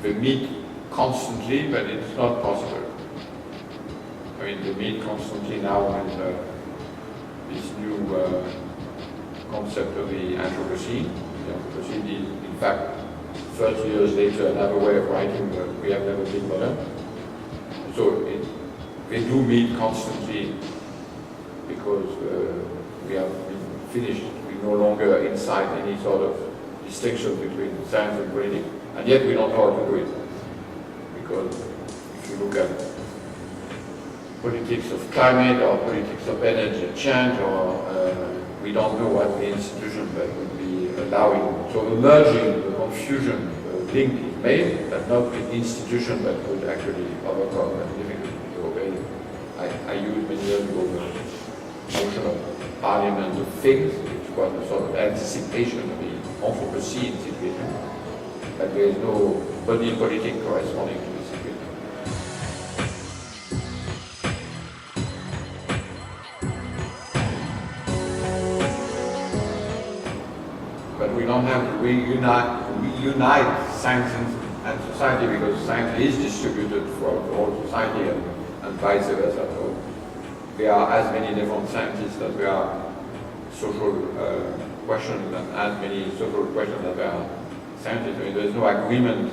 they meet constantly, but it's not possible. I mean, they meet constantly now with this new concept of the Anthropocene. The Anthropocene is, in fact, 30 years later, another way of writing we have never been modern. So they do meet constantly because we have been finished. We no longer incite any sort of distinction between science and politics, and yet we don't know how to do it. Because if you look at politics of climate or politics of energy change, or we don't know what the institution that would be allowing. So the merging, the confusion, the link is made, but not the institution that would actually overcome that difficulty. So I used many years ago the notion of parliament of things, which was a sort of anticipation of the Anthropocene situation, but there is no body politic corresponding to this situation. But we don't have to reunite science and society, because science is distributed throughout the whole society and vice versa. So there are as many different scientists as there are social questions, and as many social questions as there are scientists. I mean, there's no agreement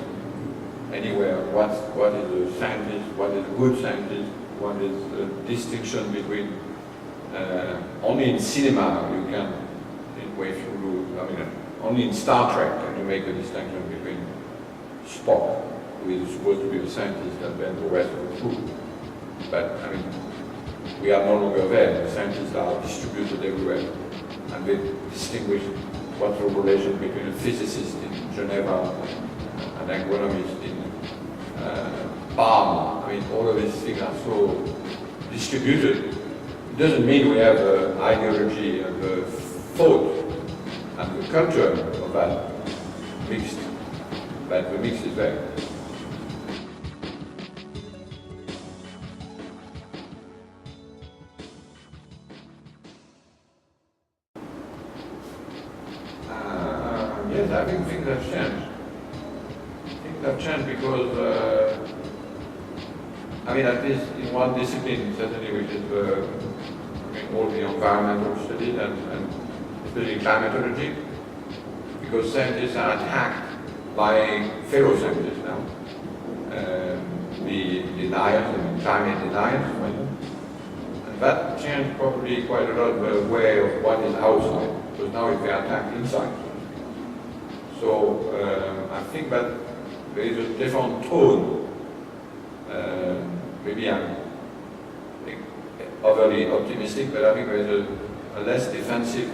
anywhere what is a scientist, what is a good scientist, what is the distinction between only in cinema you can, if you do, I mean, only in Star Trek can you make a distinction between Spock, who is supposed to be a scientist, and then the rest of the crew. But I mean, we are no longer there. The scientists are distributed everywhere, and they distinguish what's the relation between a physicist in Geneva and an agronomist in Palm. I mean, all of these things are so distributed. It doesn't mean we have an ideology and the thought and the culture of that mixed, but the mix is there. Yes, I think things have changed. Things have changed because, I mean, at least in one discipline, certainly, which is all the environmental studies and especially climatology, because scientists are attacked by fellow scientists now. The deniers, and climate deniers, and that changed probably quite a lot the way of what is outside, because now if they attack inside. So I think that there is a different tone. Maybe I'm overly optimistic, but I think there is a less defensive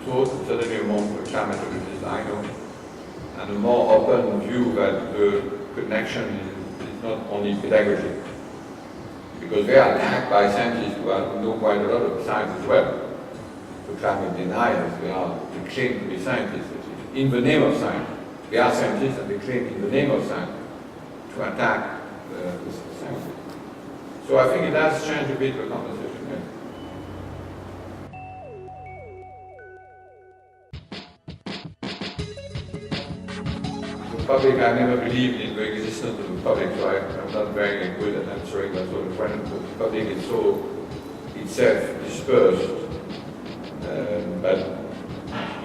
tone, certainly among the climatologists I know, and a more open view that the connection is not only pedagogic, because they are attacked by scientists who know quite a lot of science as well. The climate deniers, they claim to be scientists. In the name of science. They are scientists and they claim in the name of science to attack the science. So I think it has changed a bit the conversation. Yeah. The public, I never believed in the existence of the public, so I'm not very good at answering that sort of question. The public is so itself dispersed. But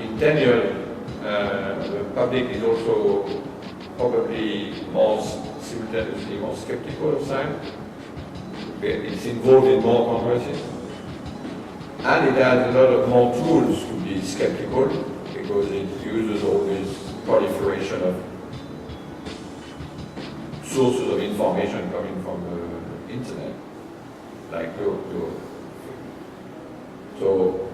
in 10 years, the public is also probably simultaneously more skeptical of science. It's involved in more controversies. And it has a lot of more tools to be skeptical, because it uses all this proliferation of sources of information coming from the internet, like so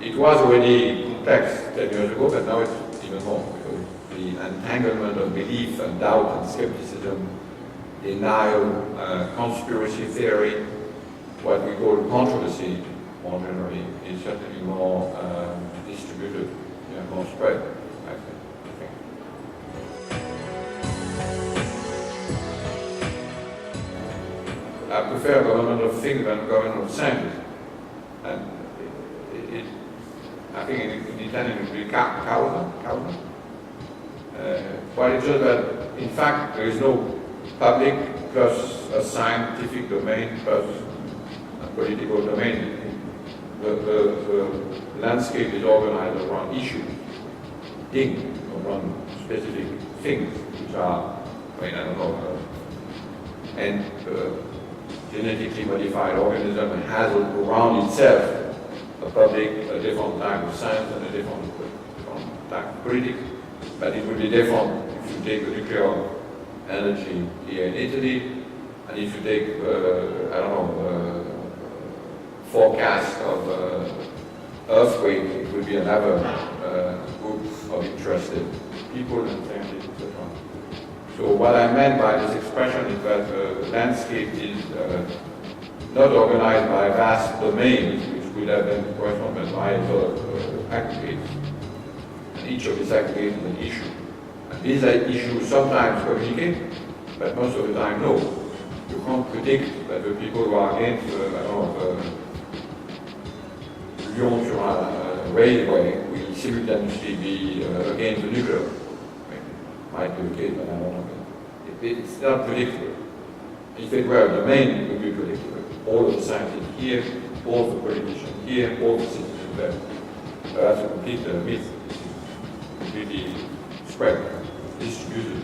it was already complex 10 years ago, but now it's even more, because the entanglement of belief and doubt and skepticism, denial, conspiracy theory, what we call controversy more generally, is certainly more distributed, more spread, I think. I prefer government of things than government of science. And I think in Italian it would be causa. Well, it's just that, in fact, there is no public plus a scientific domain plus a political domain. The landscape is organized around issues, things, around specific things, which are, I don't know, and genetically modified organism has around itself a public, a different type of science and a different type of politics. But it would be different if you take the nuclear energy here in Italy, and if you take, forecast of earthquake, it would be another group of interested people and scientists, etc. So what I meant by this expression is that the landscape is not organized by vast domains, which would have been corresponded by aggregates. And each of these aggregates is an issue. And these issues sometimes communicate, but most of the time no. You can't predict that the people who are against, Lyon-Turin railway will simultaneously be against the nuclear. Might be the case, but I don't know. It's not predictable. If it were a domain, it would be predictable. All of the scientists here, all the politicians here, all the citizens there. That's a complete myth. It's completely spread, distributed.